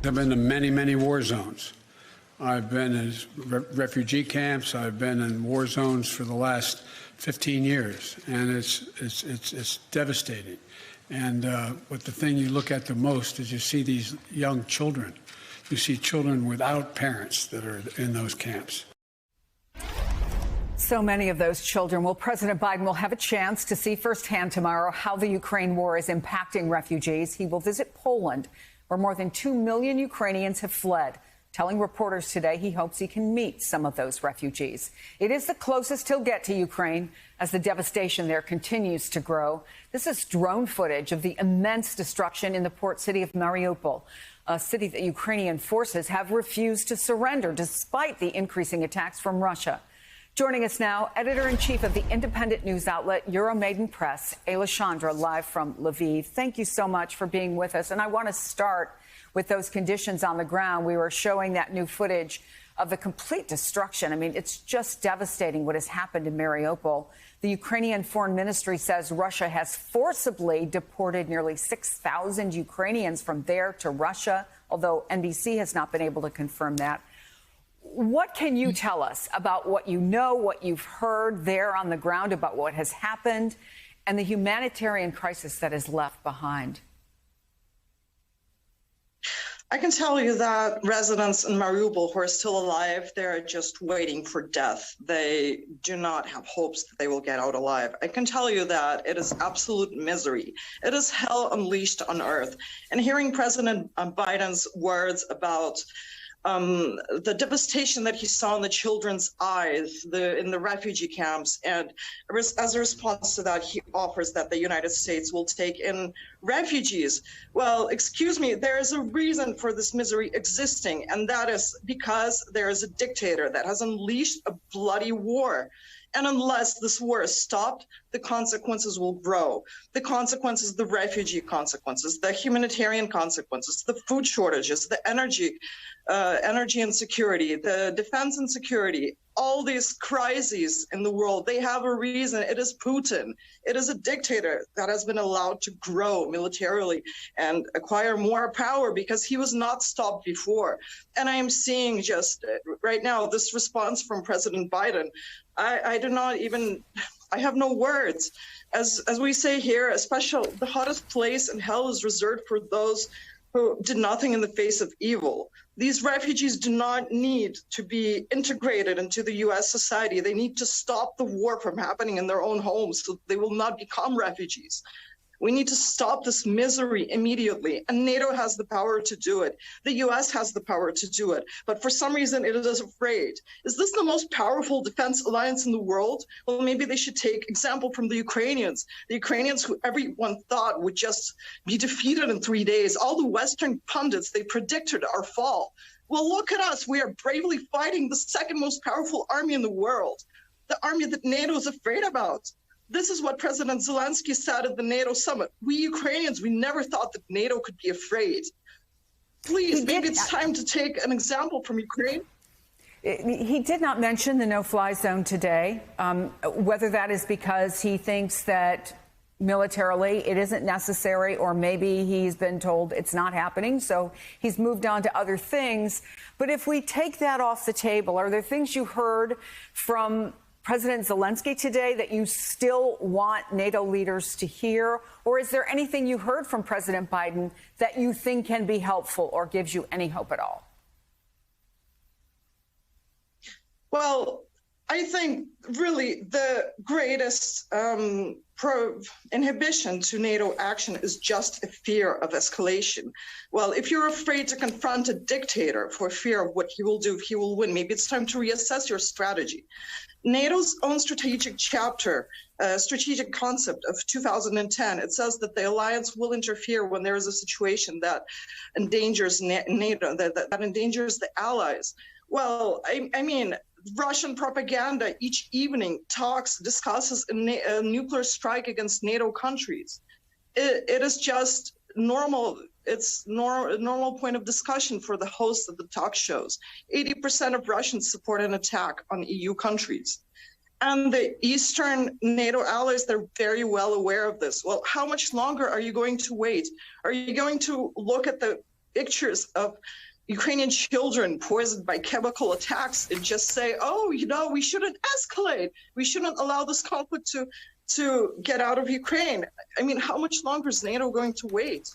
I've been to many, many war zones. I've been in refugee camps. I've been in war zones for the last 15 years, and it's devastating. But the thing you look at the most is you see these young children. You see children without parents that are in those camps. So many of those children. Well, President Biden will have a chance to see firsthand tomorrow how the Ukraine war is impacting refugees. He will visit Poland, where more than 2 million Ukrainians have fled. Telling reporters today he hopes he can meet some of those refugees. It is the closest he'll get to Ukraine as the devastation there continues to grow. This is drone footage of the immense destruction in the port city of Mariupol, a city that Ukrainian forces have refused to surrender despite the increasing attacks from Russia. Joining us now, editor-in-chief of the independent news outlet Euromaidan Press, Ayla Chandra, live from Lviv. Thank you so much for being with us. And I want to start with those conditions on the ground. We were showing that new footage of the complete destruction. I mean, it's just devastating what has happened in Mariupol. The Ukrainian Foreign Ministry says Russia has forcibly deported nearly 6,000 Ukrainians from there to Russia, although NBC has not been able to confirm that. What can you tell us about what you know, what you've heard there on the ground about what has happened and the humanitarian crisis that is left behind? I can tell you that residents in Mariupol who are still alive, they're just waiting for death. They do not have hopes that they will get out alive. I can tell you that it is absolute misery. It is hell unleashed on earth. And hearing President Biden's words about the devastation that he saw in the children's eyes in the refugee camps. And as a response to that, he offers that the United States will take in refugees. Well, excuse me, there is a reason for this misery existing, and that is because there is a dictator that has unleashed a bloody war. And unless this war is stopped, the consequences will grow. The consequences, the refugee consequences, the humanitarian consequences, the food shortages, the energy insecurity, the defense insecurity, all these crises in the world, they have a reason. It is Putin. It is a dictator that has been allowed to grow militarily and acquire more power because he was not stopped before. And I am seeing just right now this response from President Biden. I have no words. As we say here, the hottest place in hell is reserved for those who did nothing in the face of evil. These refugees do not need to be integrated into the U.S. society. They need to stop the war from happening in their own homes so they will not become refugees. We need to stop this misery immediately, and NATO has the power to do it. The U.S. has the power to do it, but for some reason it is afraid. Is this the most powerful defense alliance in the world? Well, maybe they should take example from the Ukrainians who everyone thought would just be defeated in 3 days. All the Western pundits, they predicted our fall. Well, look at us. We are bravely fighting the second most powerful army in the world, the army that NATO is afraid about. This is what President Zelensky said at the NATO summit. We Ukrainians, we never thought that NATO could be afraid. Please, maybe it's time to take an example from Ukraine. He did not mention the no-fly zone today, whether that is because he thinks that militarily it isn't necessary, or maybe he's been told it's not happening, so he's moved on to other things. But if we take that off the table, are there things you heard from President Zelensky today that you still want NATO leaders to hear? Or is there anything you heard from President Biden that you think can be helpful or gives you any hope at all? Well, I think really the greatest inhibition to NATO action is just a fear of escalation. Well, if you're afraid to confront a dictator for fear of what he will do if he will win, maybe it's time to reassess your strategy. NATO's own strategic chapter, strategic concept of 2010, it says that the alliance will interfere when there is a situation that endangers NATO, that endangers the allies. Well, I mean, Russian propaganda each evening discusses a nuclear strike against NATO countries. It is just normal. It's a normal point of discussion for the hosts of the talk shows. 80% of Russians support an attack on EU countries. And the Eastern NATO allies, they're very well aware of this. Well, how much longer are you going to wait? Are you going to look at the pictures of Ukrainian children poisoned by chemical attacks and just say, oh, we shouldn't escalate. We shouldn't allow this conflict to get out of Ukraine. I mean, how much longer is NATO going to wait?